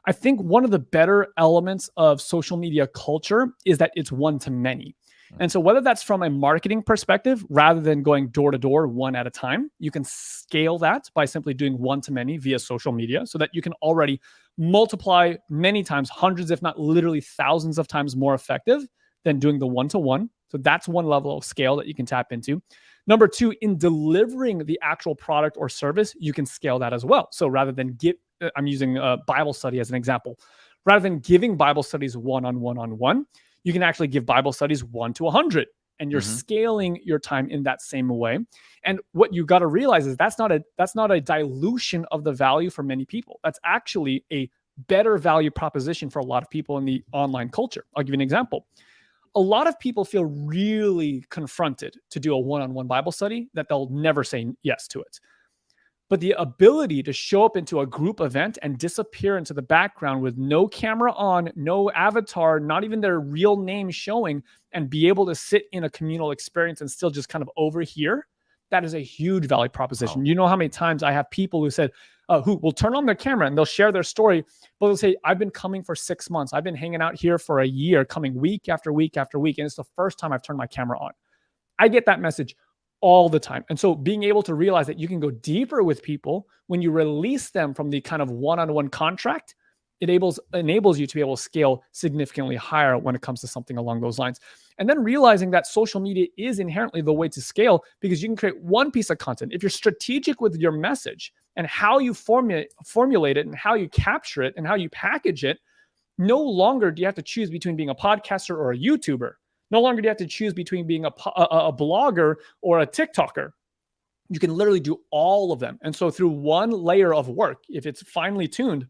I think one of the better elements of social media culture is that it's one-to-many. And so whether that's from a marketing perspective, rather than going door to door, one at a time, you can scale that by simply doing one-to-many via social media so that you can already multiply many times, hundreds, if not literally thousands of times more effective than doing the one-to-one. So that's one level of scale that you can tap into. Number two, in delivering the actual product or service, you can scale that as well. So rather than I'm using a Bible study as an example. Rather than giving Bible studies one-on-one, you can actually give Bible studies 1 to 100, and you're scaling your time in that same way. And what you got to realize is that's not a dilution of the value for many people. That's actually a better value proposition for a lot of people in the online culture. I'll give you an example. A lot of people feel really confronted to do a one-on-one Bible study that they'll never say yes to it. But the ability to show up into a group event and disappear into the background with no camera on, no avatar, not even their real name showing, and be able to sit in a communal experience and still just kind of overhear, that is a huge value proposition. Wow. You know how many times I have people who said, who will turn on their camera and they'll share their story, but they'll say, I've been coming for 6 months. I've been hanging out here for a year, coming week after week after week. And it's the first time I've turned my camera on. I get that message all the time. And so being able to realize that you can go deeper with people when you release them from the kind of one-on-one contract, it enables you to be able to scale significantly higher when it comes to something along those lines. And then realizing that social media is inherently the way to scale, because you can create one piece of content. If you're strategic with your message and how you formulate it and how you capture it and how you package it, no longer do you have to choose between being a podcaster or a YouTuber. No longer do you have to choose between being a blogger or a TikToker. You can literally do all of them. And so through one layer of work, if it's finely tuned,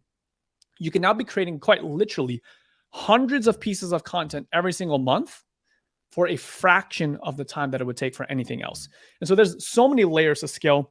you can now be creating quite literally hundreds of pieces of content every single month for a fraction of the time that it would take for anything else. And so there's so many layers to scale.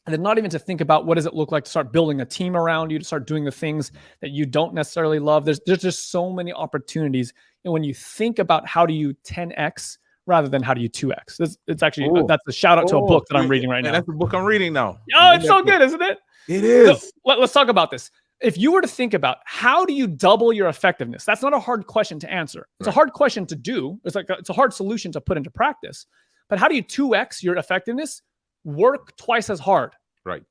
And then not even to think about what does it look like to start building a team around you, to start doing the things that you don't necessarily love. There's just so many opportunities. And when you think about how do you 10x rather than how do you 2x, it's actually, that's a shout out to a book that I'm reading right now. That's the book I'm reading now. Oh, it's so good, isn't it? It is. So let's talk about this. If you were to think about how do you double your effectiveness, that's not a hard question to answer. It's a hard question to do. It's a hard solution to put into practice. But how do you 2x your effectiveness? Work twice as hard. Right.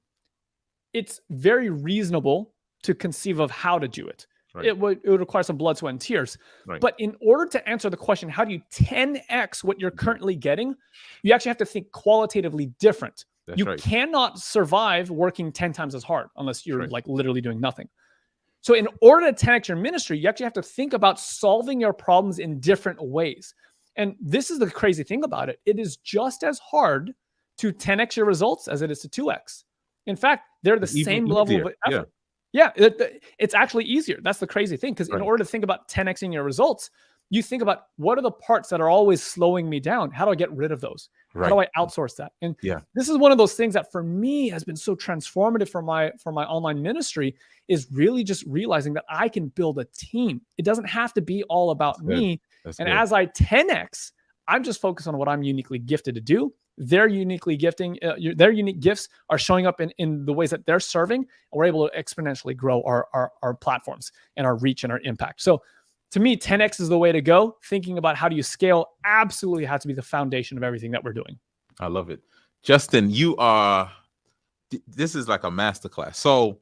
It's very reasonable to conceive of how to do it. Right. It would require some blood, sweat, and tears. Right. But in order to answer the question, how do you 10x what you're currently getting? You actually have to think qualitatively different. That's you cannot survive working 10 times as hard unless you're like literally doing nothing. So in order to 10x your ministry, you actually have to think about solving your problems in different ways. And this is the crazy thing about it. It is just as hard to 10x your results as it is to 2x. In fact, they're the same level of effort. Yeah, it's actually easier. That's the crazy thing, because in order to think about 10xing your results, you think about what are the parts that are always slowing me down? How do I get rid of those? How do I outsource that? And this is one of those things that for me has been so transformative for my online ministry, is really just realizing that I can build a team. It doesn't have to be all about me. And as I 10x, I'm just focused on what I'm uniquely gifted to do. Their uniquely gifting, their unique gifts are showing up in the ways that they're serving, and we're able to exponentially grow our platforms and our reach and our impact. So to me, 10x is the way to go. Thinking about how do you scale absolutely has to be the foundation of everything that we're doing. I love it. Justin, this is like a masterclass. So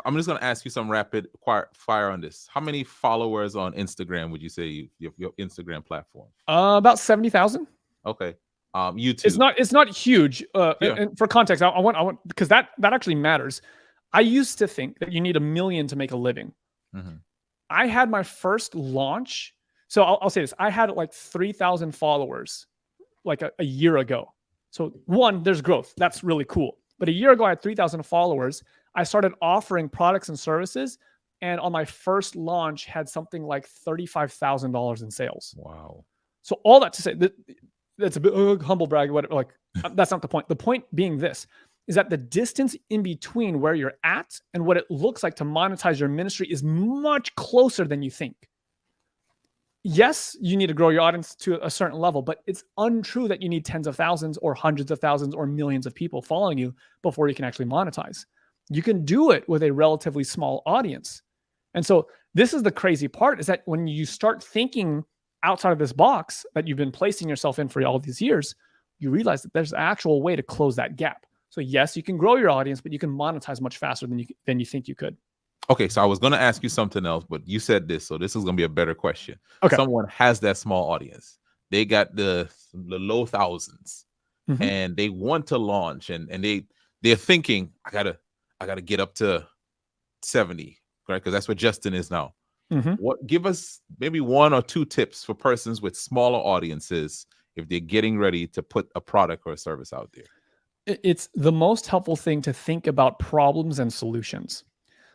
I'm just going to ask you some rapid fire on this. How many followers on Instagram would you say your Instagram platform? About 70,000. Okay. YouTube. It's not huge. And for context, I want because that actually matters. I used to think that you need 1 million to make a living. Mm-hmm. I had my first launch. So I'll say this. I had like 3,000 followers like a year ago. So one, there's growth. That's really cool. But a year ago, I had 3,000 followers. I started offering products and services. And on my first launch had something like $35,000 in sales. Wow. So all that to say that, that's a bit humble brag. That's not the point. The point being this is that the distance in between where you're at and what it looks like to monetize your ministry is much closer than you think. Yes, you need to grow your audience to a certain level, but it's untrue that you need tens of thousands or hundreds of thousands or millions of people following you before you can actually monetize. You can do it with a relatively small audience. And so this is the crazy part, is that when you start thinking outside of this box that you've been placing yourself in for all these years, you realize that there's an actual way to close that gap. So yes, you can grow your audience, but you can monetize much faster than you think you could. Okay, so I was going to ask you something else, but you said this, so this is going to be a better question. Okay. Someone has that small audience. They got the low thousands, and they want to launch, and they're thinking, I gotta get up to 70, right? Because that's what Justin is now. Give us maybe 1 or 2 tips for persons with smaller audiences if they're getting ready to put a product or a service out there. It's the most helpful thing to think about problems and solutions.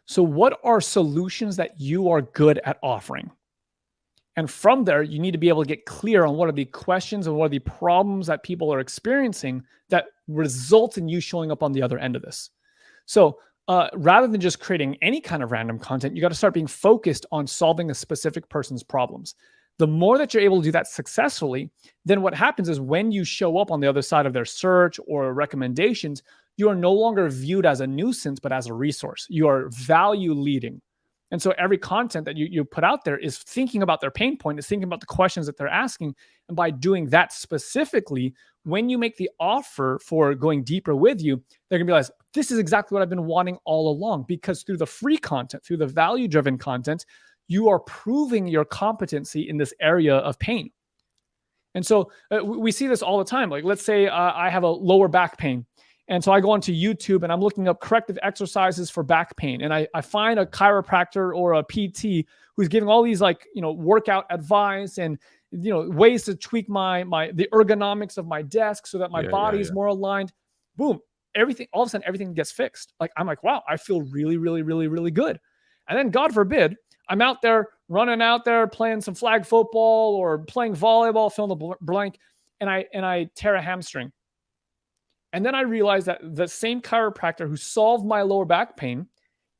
So what are solutions that you are good at offering? And from there, you need to be able to get clear on what are the questions and what are the problems that people are experiencing that result in you showing up on the other end of this. So rather than just creating any kind of random content, you got to start being focused on solving a specific person's problems. The more that you're able to do that successfully, then what happens is when you show up on the other side of their search or recommendations, you are no longer viewed as a nuisance, but as a resource. You are value leading. And so every content that you put out there is thinking about their pain point, is thinking about the questions that they're asking. And by doing that specifically, when you make the offer for going deeper with you, they're going to realize this is exactly what I've been wanting all along, because through the free content, through the value-driven content, you are proving your competency in this area of pain. And so we see this all the time. Like, let's say I have a lower back pain. And so I go onto YouTube and I'm looking up corrective exercises for back pain. And I find a chiropractor or a PT who's giving all these workout advice and ways to tweak the ergonomics of my desk so that my body is more aligned. Boom. All of a sudden everything gets fixed. I'm like, wow, I feel really, really, really, really good. And then God forbid, I'm out there running out there playing some flag football or playing volleyball, fill in the blank, and I tear a hamstring. And then I realized that the same chiropractor who solved my lower back pain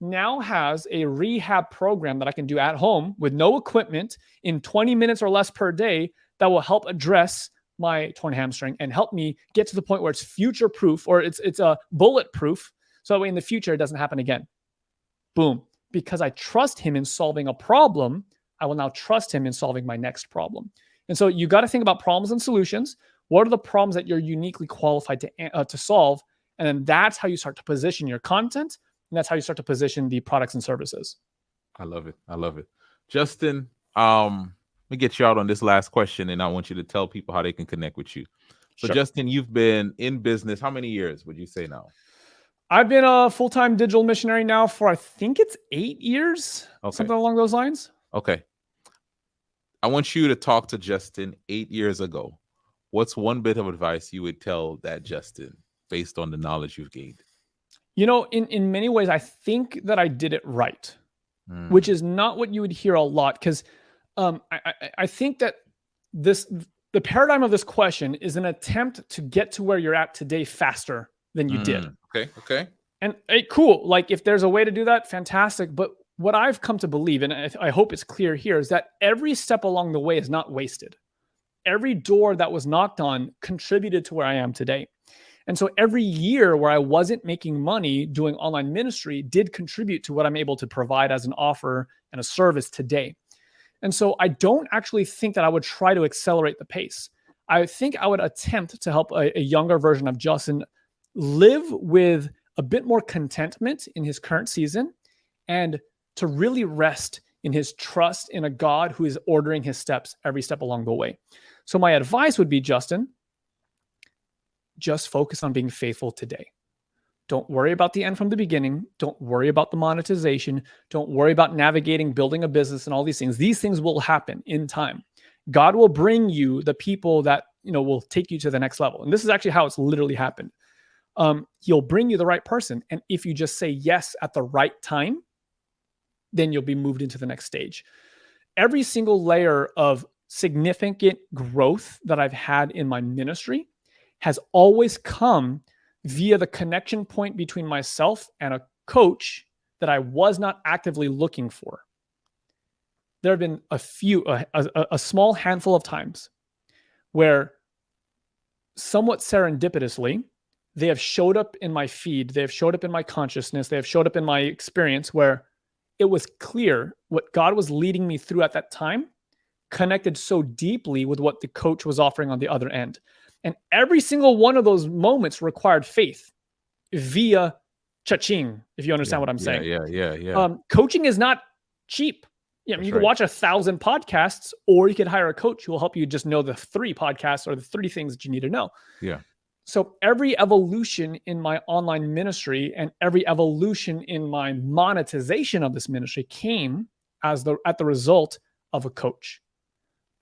now has a rehab program that I can do at home with no equipment in 20 minutes or less per day that will help address my torn hamstring and help me get to the point where it's future proof, or it's a bulletproof, so that way in the future it doesn't happen again. Boom. Because I trust him in solving a problem, I will now trust him in solving my next problem. And so you got to think about problems and solutions. What are the problems that you're uniquely qualified to solve? And then that's how you start to position your content, and that's how you start to position the products and services. I love it. I love it. Justin, let me get you out on this last question, and I want you to tell people how they can connect with you. So, Sure. Justin, you've been in business how many years would you say now? I've been a full-time digital missionary now for, I think it's 8 years, Okay. something along those lines. Okay. I want you to talk to Justin 8 years ago. What's one bit of advice you would tell that Justin based on the knowledge you've gained? You know, in many ways, I think that I did it right, which is not what you would hear a lot, because I think that the paradigm of this question is an attempt to get to where you're at today faster than you did. Okay. And hey, cool. Like, if there's a way to do that, fantastic. But what I've come to believe, and I hope it's clear here, is that every step along the way is not wasted. Every door that was knocked on contributed to where I am today. And so every year where I wasn't making money doing online ministry did contribute to what I'm able to provide as an offer and a service today. And so I don't actually think that I would try to accelerate the pace. I think I would attempt to help a younger version of Justin live with a bit more contentment in his current season, and to really rest in his trust in a God who is ordering his steps every step along the way. So my advice would be, Justin, just focus on being faithful today. Don't worry about the end from the beginning. Don't worry about the monetization. Don't worry about navigating, building a business and all these things. These things will happen in time. God will bring you the people that, will take you to the next level. And this is actually how it's literally happened. He'll bring you the right person. And if you just say yes at the right time, then you'll be moved into the next stage. Every single layer of significant growth that I've had in my ministry has always come via the connection point between myself and a coach that I was not actively looking for. There have been a small handful of times where somewhat serendipitously, they have showed up in my feed, they have showed up in my consciousness, they have showed up in my experience, where it was clear what God was leading me through at that time connected so deeply with what the coach was offering on the other end. And every single one of those moments required faith via cha-ching, if you understand what I'm saying. Yeah. Coaching is not cheap. Yeah, you can watch 1,000 podcasts, or you could hire a coach who will help you just know the 3 podcasts or the 3 things that you need to know. Yeah. So every evolution in my online ministry and every evolution in my monetization of this ministry came at the result of a coach.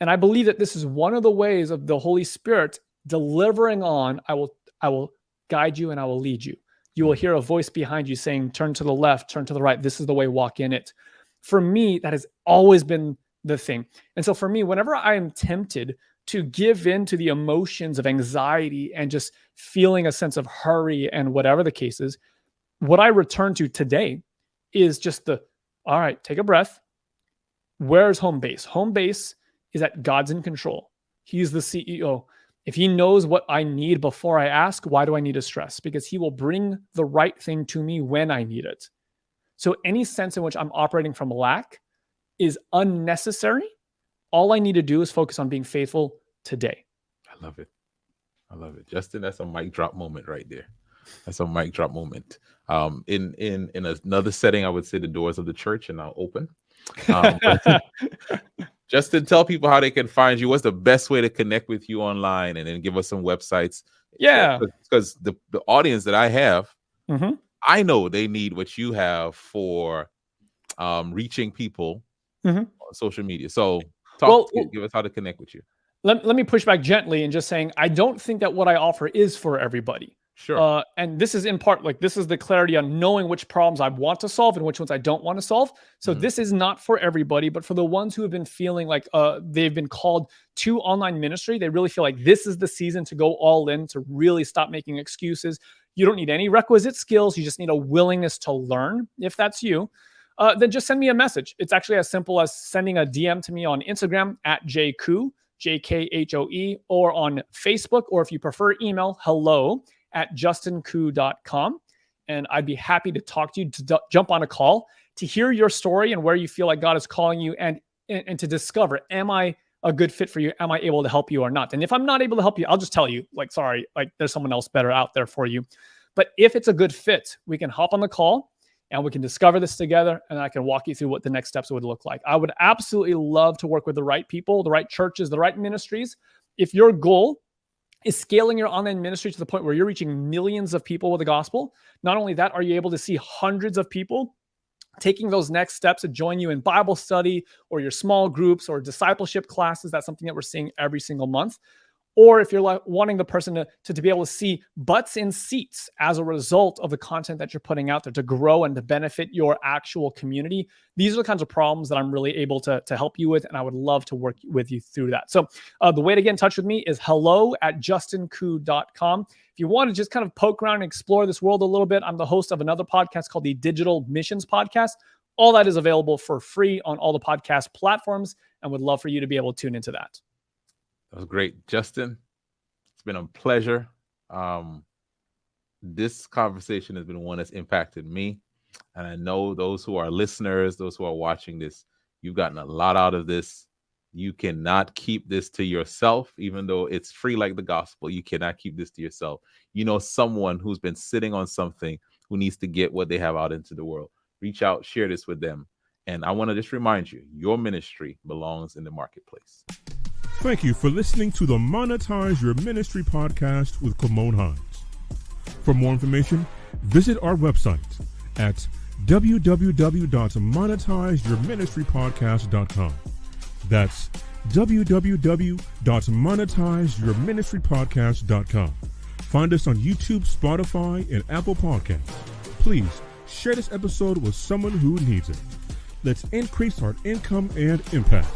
And I believe that this is one of the ways of the Holy Spirit delivering on, I will guide you and I will lead you. You will hear a voice behind you saying, turn to the left, turn to the right. This is the way, walk in it. For me, that has always been the thing. And so for me, whenever I am tempted to give in to the emotions of anxiety and just feeling a sense of hurry and whatever the case is, what I return to today is just all right, take a breath. Where's home base? Home base is that God's in control. He's the CEO. If he knows what I need before I ask, why do I need to stress? Because he will bring the right thing to me when I need it. So any sense in which I'm operating from lack is unnecessary. All I need to do is focus on being faithful today. I love it. Justin, that's a mic drop moment right there. That's a mic drop moment. In another setting, I would say the doors of the church are now open. Justin, tell people how they can find you. What's the best way to connect with you online? And then give us some websites. Yeah. Because the audience that I have, mm-hmm. I know they need what you have for reaching people mm-hmm. on social media. So give us how to connect with you. Let me push back gently and just saying, I don't think that what I offer is for everybody. Sure. And this is in part, like, this is the clarity on knowing which problems I want to solve and which ones I don't want to solve. So this is not for everybody, but for the ones who have been feeling like they've been called to online ministry, they really feel like this is the season to go all in, to really stop making excuses. You don't need any requisite skills. You just need a willingness to learn. If that's you, then just send me a message. It's actually as simple as sending a DM to me on Instagram at jkhoe, JKHOE, or on Facebook, or if you prefer email, hello@justinkhoe.com. And I'd be happy to talk to you, to jump on a call, to hear your story and where you feel like God is calling you, and to discover, am I a good fit for you? Am I able to help you or not? And if I'm not able to help you, I'll just tell you, like, sorry, like, there's someone else better out there for you. But if it's a good fit, we can hop on the call and we can discover this together, and I can walk you through what the next steps would look like. I would absolutely love to work with the right people, the right churches, the right ministries. If your goal is scaling your online ministry to the point where you're reaching millions of people with the gospel, not only that, are you able to see hundreds of people taking those next steps to join you in Bible study or your small groups or discipleship classes. That's something that we're seeing every single month. Or if you're like wanting the person to be able to see butts in seats as a result of the content that you're putting out there, to grow and to benefit your actual community, these are the kinds of problems that I'm really able to help you with, and I would love to work with you through that. So the way to get in touch with me is hello@justinkhoe.com. If you want to just kind of poke around and explore this world a little bit, I'm the host of another podcast called the Digital Missions Podcast. All that is available for free on all the podcast platforms, and would love for you to be able to tune into that. That was great, Justin. It's been a pleasure. This conversation has been one that's impacted me. And I know those who are listeners, those who are watching this, you've gotten a lot out of this. You cannot keep this to yourself, even though it's free like the gospel. You cannot keep this to yourself. You know someone who's been sitting on something who needs to get what they have out into the world. Reach out, share this with them. And I want to just remind you, your ministry belongs in the marketplace. Thank you for listening to the Monetize Your Ministry podcast with Kamon Hines. For more information, visit our website at www.monetizeyourministrypodcast.com. That's www.monetizeyourministrypodcast.com. Find us on YouTube, Spotify, and Apple Podcasts. Please share this episode with someone who needs it. Let's increase our income and impact.